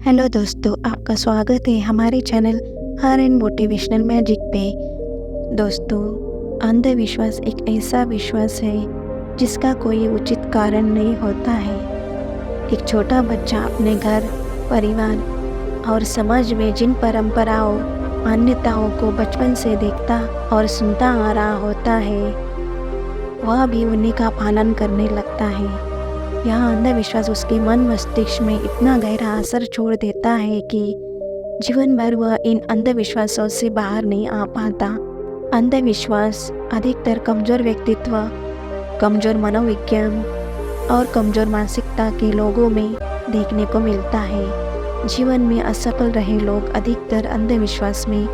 Hello दोस्तों, आपका स्वागत है हमारे channel her and motivational magic पे। दोस्तों, अंधविश्वास एक ऐसा विश्वास है जिसका कोई उचित कारण नहीं होता है। एक छोटा बच्चा अपने घर, परिवार और समाज में जिन परंपराओं, मान्यताओं को बचपन से देखता और सुनता आ रहा होता है, वह भी उन्हीं का पालन करने लगता है। यह अंधविश्वास उसके मन मस्तिष्क में इतना गहरा असर छोड़ देता है कि जीवन भर वह इन अंधविश्वासों से बाहर नहीं आ पाता। अंधविश्वास अधिकतर कमज़ोर व्यक्तित्व, कमज़ोर मनोविज्ञान और कमज़ोर मानसिकता के लोगों में देखने को मिलता है। जीवन में असफल रहे लोग अधिकतर अंधविश्वास में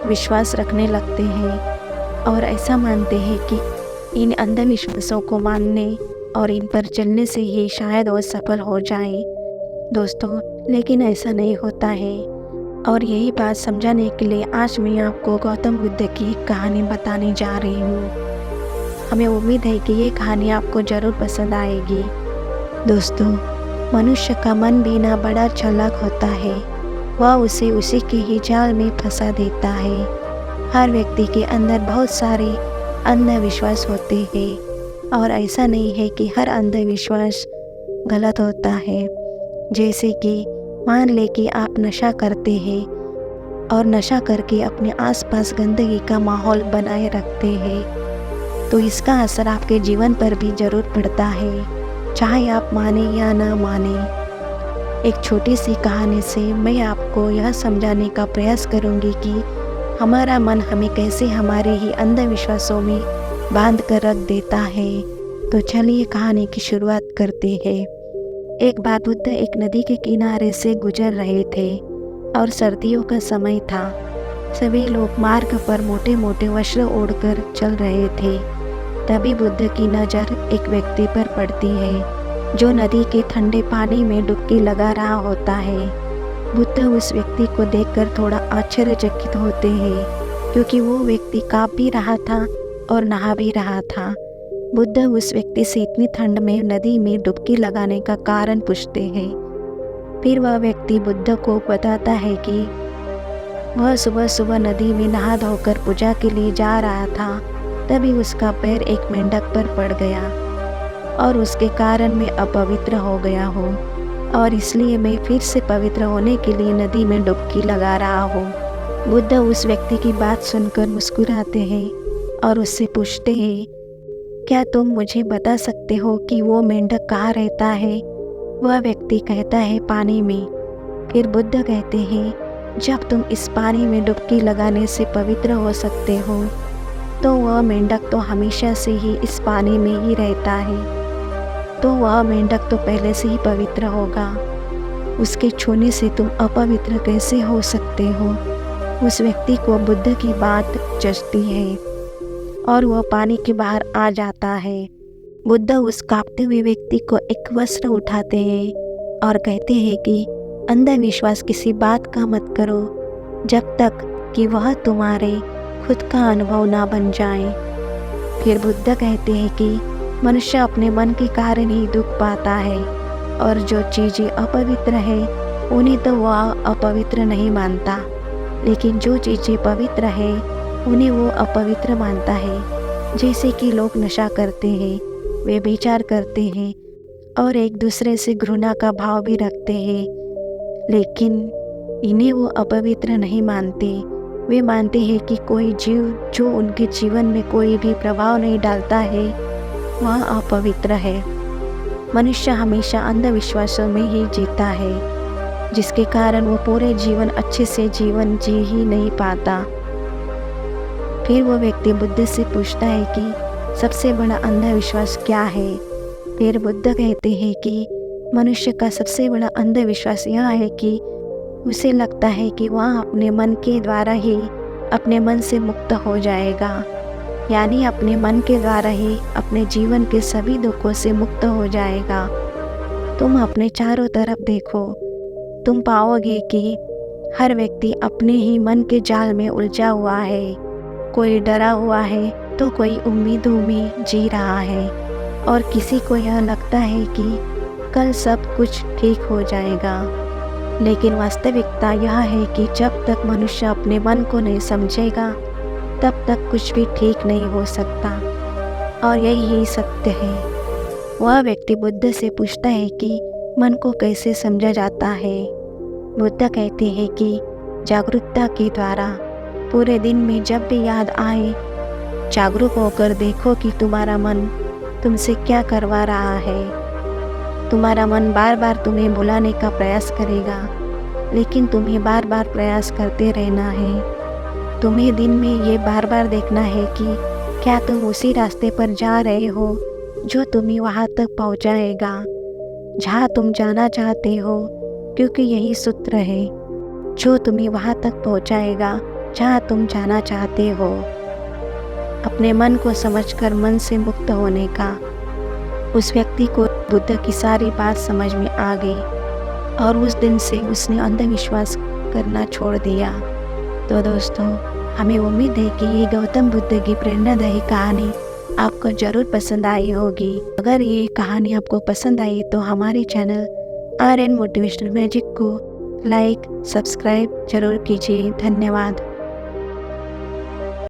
विश्वास रखने लगते हैं और ऐसा मानते हैं कि इन अंधविश्वासों को मानने और इन पर चलने से ही शायद वो सफल हो जाए। दोस्तों, लेकिन ऐसा नहीं होता है और यही बात समझाने के लिए आज मैं आपको गौतम बुद्ध की एक कहानी बताने जा रही हूँ। हमें उम्मीद है कि ये कहानी आपको ज़रूर पसंद आएगी। दोस्तों, मनुष्य का मन भी ना बड़ा चालाक होता है, वह उसे उसी के ही जाल में फंसा देता है। हर व्यक्ति के अंदर बहुत सारे अंधविश्वास होते हैं और ऐसा नहीं है कि हर अंधविश्वास गलत होता है। जैसे कि मान ले कि आप नशा करते हैं और नशा करके अपने आसपास गंदगी का माहौल बनाए रखते हैं, तो इसका असर आपके जीवन पर भी ज़रूर पड़ता है, चाहे आप माने या ना माने। एक छोटी सी कहानी से मैं आपको यह समझाने का प्रयास करूँगी कि हमारा मन हमें कैसे हमारे ही अंधविश्वासों में बांध कर रख देता है। तो चलिए कहानी की शुरुआत करते हैं। एक बार बुद्ध एक नदी के किनारे से गुजर रहे थे और सर्दियों का समय था। सभी लोग मार्ग पर मोटे मोटे वस्त्र ओढ़कर चल रहे थे। तभी बुद्ध की नज़र एक व्यक्ति पर पड़ती है जो नदी के ठंडे पानी में डुबकी लगा रहा होता है। बुद्ध उस व्यक्ति को देखकर थोड़ा आश्चर्यचकित होते हैं, क्योंकि वो व्यक्ति काँप भी रहा था और नहा भी रहा था। बुद्ध उस व्यक्ति से इतनी ठंड में नदी में डुबकी लगाने का कारण पूछते हैं। फिर वह व्यक्ति बुद्ध को बताता है कि वह सुबह सुबह नदी में नहा धोकर पूजा के लिए जा रहा था। तभी उसका पैर एक मेंढक पर पड़ गया और उसके कारण मैं अपवित्र हो गया हूँ और इसलिए मैं फिर से पवित्र होने के लिए नदी में डुबकी लगा रहा हूँ। बुद्ध उस व्यक्ति की बात सुनकर मुस्कुराते हैं और उससे पूछते हैं, क्या तुम मुझे बता सकते हो कि वो मेंढक कहाँ रहता है? वह व्यक्ति कहता है, पानी में। फिर बुद्ध कहते हैं, जब तुम इस पानी में डुबकी लगाने से पवित्र हो सकते हो, तो वह मेंढक तो हमेशा से ही इस पानी में ही रहता है, तो वह मेंढक तो पहले से ही पवित्र होगा। उसके छूने से तुम अपवित्र कैसे हो सकते हो? उस व्यक्ति को बुद्ध की बात जचती है और वह पानी के बाहर आ जाता है। बुद्ध उस कांपते हुए व्यक्ति को एक वस्त्र उठाते हैं और कहते हैं कि अंधविश्वास किसी बात का मत करो जब तक कि वह तुम्हारे खुद का अनुभव ना बन जाए। फिर बुद्ध कहते हैं कि मनुष्य अपने मन के कारण ही दुख पाता है और जो चीज़ें अपवित्र है उन्हें तो वह अपवित्र नहीं मानता, लेकिन जो चीज़ें पवित्र है उन्हें वो अपवित्र मानता है। जैसे कि लोग नशा करते हैं, वे व्यभिचार करते हैं और एक दूसरे से घृणा का भाव भी रखते हैं, लेकिन इन्हें वो अपवित्र नहीं मानते। वे मानते हैं कि कोई जीव जो उनके जीवन में कोई भी प्रभाव नहीं डालता है, वह अपवित्र है। मनुष्य हमेशा अंधविश्वासों में ही जीता है, जिसके कारण वो पूरे जीवन अच्छे से जीवन जी ही नहीं पाता। फिर वो व्यक्ति बुद्ध से पूछता है कि सबसे बड़ा अंधविश्वास क्या है? फिर बुद्ध कहते हैं कि मनुष्य का सबसे बड़ा अंधविश्वास यह है कि उसे लगता है कि वह अपने मन के द्वारा ही अपने मन से मुक्त हो जाएगा, यानी अपने मन के द्वारा ही अपने जीवन के सभी दुखों से मुक्त हो जाएगा। तुम अपने चारों तरफ देखो, तुम पाओगे कि हर व्यक्ति अपने ही मन के जाल में उलझा हुआ है। कोई डरा हुआ है तो कोई उम्मीदों में जी रहा है और किसी को यह लगता है कि कल सब कुछ ठीक हो जाएगा। लेकिन वास्तविकता यह है कि जब तक मनुष्य अपने मन को नहीं समझेगा तब तक कुछ भी ठीक नहीं हो सकता। और यही सत्य है। वह व्यक्ति बुद्ध से पूछता है कि मन को कैसे समझा जाता है। बुद्ध कहते हैं कि जागरूकता के द्वारा। पूरे दिन में जब भी याद आए जागरूक होकर देखो कि तुम्हारा मन तुमसे क्या करवा रहा है। तुम्हारा मन बार बार तुम्हें बुलाने का प्रयास करेगा, लेकिन तुम्हें बार बार प्रयास करते रहना है। तुम्हें दिन में ये बार बार देखना है कि क्या तुम उसी रास्ते पर जा रहे हो जो तुम्हें वहाँ तक पहुँचाएगा जहाँ तुम जाना चाहते हो, क्योंकि यही सूत्र है जो तुम्हें वहाँ तक पहुँचाएगा जहाँ तुम जाना चाहते हो। अपने मन को समझकर मन से मुक्त होने का। उस व्यक्ति को बुद्ध की सारी बात समझ में आ गई और उस दिन से उसने अंधविश्वास करना छोड़ दिया। तो दोस्तों, हमें उम्मीद है कि ये गौतम बुद्ध की प्रेरणादायी कहानी आपको ज़रूर पसंद आई होगी। अगर ये कहानी आपको पसंद आई तो हमारे चैनल RN मोटिवेशनल मैजिक को लाइक सब्सक्राइब जरूर कीजिए। धन्यवाद।